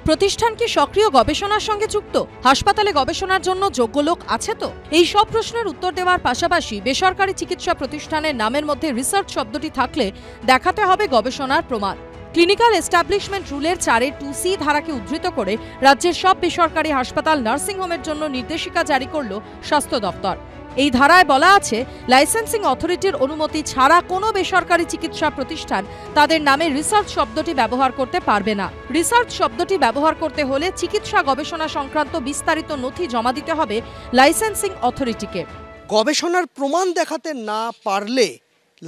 প্রতিষ্ঠান কি সক্রিয় গবেষণার সঙ্গে যুক্ত? হাসপাতালে গবেষণার জন্য যোগ্য লোক আছে তো? এই সব প্রশ্নের উত্তর দেওয়ার পাশাপাশি বেসরকারি চিকিৎসা প্রতিষ্ঠানের নামের মধ্যে রিসার্চ শব্দটি থাকলে দেখাতে হবে গবেষণার প্রমাণ। ক্লিনিক্যাল এস্টাবলিশমেন্ট রুলের 4(2)C ধারাকে উদ্ধৃত করে রাজ্যের সব বেসরকারি হাসপাতাল নার্সিংহোমের জন্য নির্দেশিকা জারি করল স্বাস্থ্য দপ্তর। এই ধারায় বলা আছে, লাইসেন্সিং অথরিটির অনুমতি ছাড়া কোনো বেসরকারি চিকিৎসা প্রতিষ্ঠান তাদের নামে রিসার্চ শব্দটি ব্যবহার করতে পারবে না। রিসার্চ শব্দটি ব্যবহার করতে হলে চিকিৎসা গবেষণা সংক্রান্ত বিস্তারিত নথি জমা দিতে হবে লাইসেন্সিং অথরিটিকে। গবেষণার প্রমাণ দেখাতে না পারলে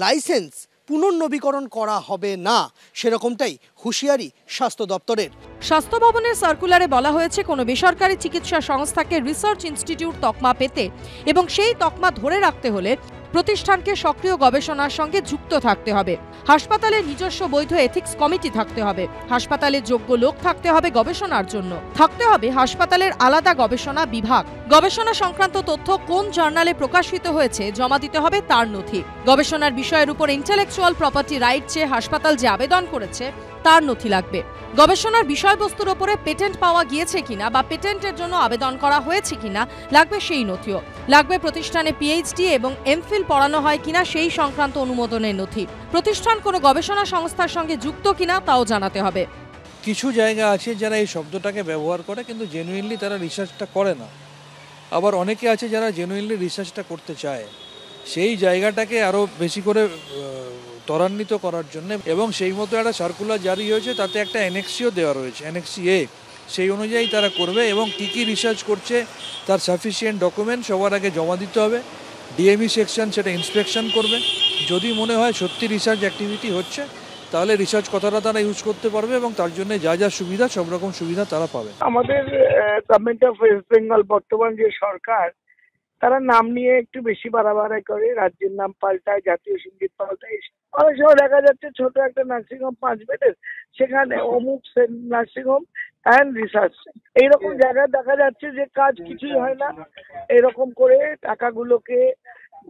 লাইসেন্স পুনর্নবীকরণ করা হবে না, সেরকমটাই হুঁশিয়ারি স্বাস্থ্য দপ্তরের। স্বাস্থ্য ভবনের সার্কুলারে বলা হয়েছে, কোনো বেসরকারি চিকিৎসা সংস্থাকে রিসার্চ ইনস্টিটিউট তকমা পেতে এবং সেই তকমা ধরে রাখতে হলে প্রতিষ্ঠানকে সক্রিয় গবেষণার সঙ্গে যুক্ত থাকতে হবে। হাসপাতালের নিজস্ব বৈধ এথিক্স কমিটি থাকতে হবে। হাসপাতালে যোগ্য লোক থাকতে হবে গবেষণার জন্য। থাকতে হবে হাসপাতালের আলাদা গবেষণা বিভাগ। গবেষণা সংক্রান্ত তথ্য কোন জার্নালে প্রকাশিত হয়েছে জমা দিতে হবে তার নথি। গবেষণার বিষয়ের উপর ইন্টেলেকচুয়াল প্রপার্টি রাইট চেয়ে হাসপাতাল যে আবেদন করেছে তার নথি লাগবে। গবেষণার বিষয়বস্তুর উপরে পেটেন্ট পাওয়া গিয়েছে কিনা বা পেটেন্টের জন্য আবেদন করা হয়েছে কিনা লাগবে সেই নথিও। লাগবে প্রতিষ্ঠানে পিএইচডি এবং এমফিল পড়ানো হয় কিনা সেই সংক্রান্ত অনুমোদনের নথি। প্রতিষ্ঠান কোনো গবেষণা সংস্থার সঙ্গে যুক্ত কিনা তাও জানাতে হবে। কিছু জায়গা আছে যারা এই শব্দটাকে ব্যবহার করে কিন্তু জেনুইনলি তারা রিসার্চটা করে না। আবার অনেকে আছে যারা জেনুইনলি রিসার্চটা করতে চায়। সেই জায়গাটাকে আরও বেশি করে ত্বরান্বিত করার জন্য এবং সেই মতো একটা সার্কুলার জারি হয়েছে, তাতে একটা অ্যানেক্সিও দেওয়া রয়েছে, অ্যানেক্সি এ। সেই অনুযায়ী তারা করবে এবং কী কী রিসার্চ করছে তার সাফিসিয়েন্ট ডকুমেন্ট সবার আগে জমা দিতে হবে। ডিএমই সেকশন সেটা ইন্সপেকশন করবে। যদি মনে হয় সত্যি রিসার্চ অ্যাক্টিভিটি হচ্ছে তাহলে রিসার্চ কথাটা তারা ইউজ করতে পারবে এবং তার জন্য যা যা সুবিধা সব রকম সুবিধা তারা পাবে। আমাদের গভর্নমেন্ট অফ ওয়েস্ট বেঙ্গল বর্তমান যে সরকার, তারা নাম নিয়ে একটু বেশি বাড়াবাড়ি করে, রাজ্যের নাম পাল্টায়, জাতীয় সঙ্গীত পাল্টায়। অনেক সময় দেখা যাচ্ছে ছোট একটা নার্সিংহোম 5 বেডের, সেখানে অমুক নার্সিংহোম অ্যান্ড রিসার্চ, এইরকম জায়গায় দেখা যাচ্ছে যে কাজ কিছুই হয় না। এরকম করে টাকাগুলোকে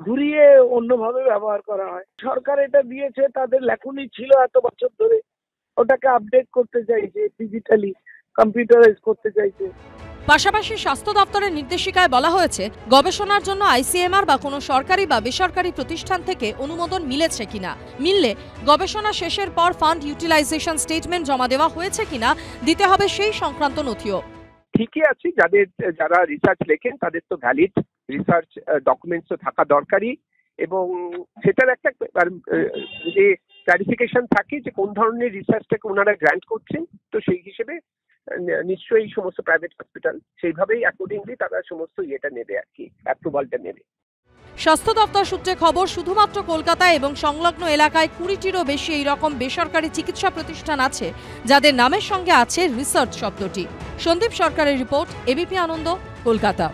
ঘুরিয়ে অন্যভাবে ব্যবহার করা হয়। সরকার এটা দিয়েছে, তাদের লেখনি ছিল এত বছর ধরে, ওটাকে আপডেট করতে চাইছে, ডিজিটালি কম্পিউটারাইজ করতে চাইছে। পাশাপাশি স্বাস্থ্য দপ্তরের নির্দেশিকায় বলা হয়েছে, গবেষণার জন্য আইসিএমআর বা কোনো সরকারি বা বেসরকারি প্রতিষ্ঠান থেকে অনুমোদন মিলেছে কিনা, মিললে গবেষণা শেষের পর ফান্ড ইউটিলাইজেশন স্টেটমেন্ট জমা দেওয়া হয়েছে কিনা দিতে হবে সেই সংক্রান্ত নথিও। ঠিকই আছে, যারা রিসার্চ লেখেন তাদের তো ভ্যালিড রিসার্চ ডকুমেন্টস তো থাকা দরকারি এবং সেটার একটা যে ক্লারিফিকেশন থাকে যে কোন ধরনের রিসার্চটাকে ওনারা গ্র্যান্ট করছেন, তো সেই হিসেবে নিশ্চয়ই সমস্ত প্রাইভেট হসপিটাল সেইভাবেই অ্যাকর্ডিংলি তারা সমস্ত ইয়েটা নেবে আর কি, অ্যাপ্রুভালটা নেবে। স্বাস্থ্য দপ্তর সূত্রে খবর, শুধুমাত্র কলকাতা এবং সংলগ্ন এলাকায় 20টিরও বেশি এইরকম বেসরকারি চিকিৎসা প্রতিষ্ঠান আছে যাদের নামের সঙ্গে আছে রিসার্চ শব্দটি। সন্দীপ সরকারের রিপোর্ট, এবিপি আনন্দ, কলকাতা।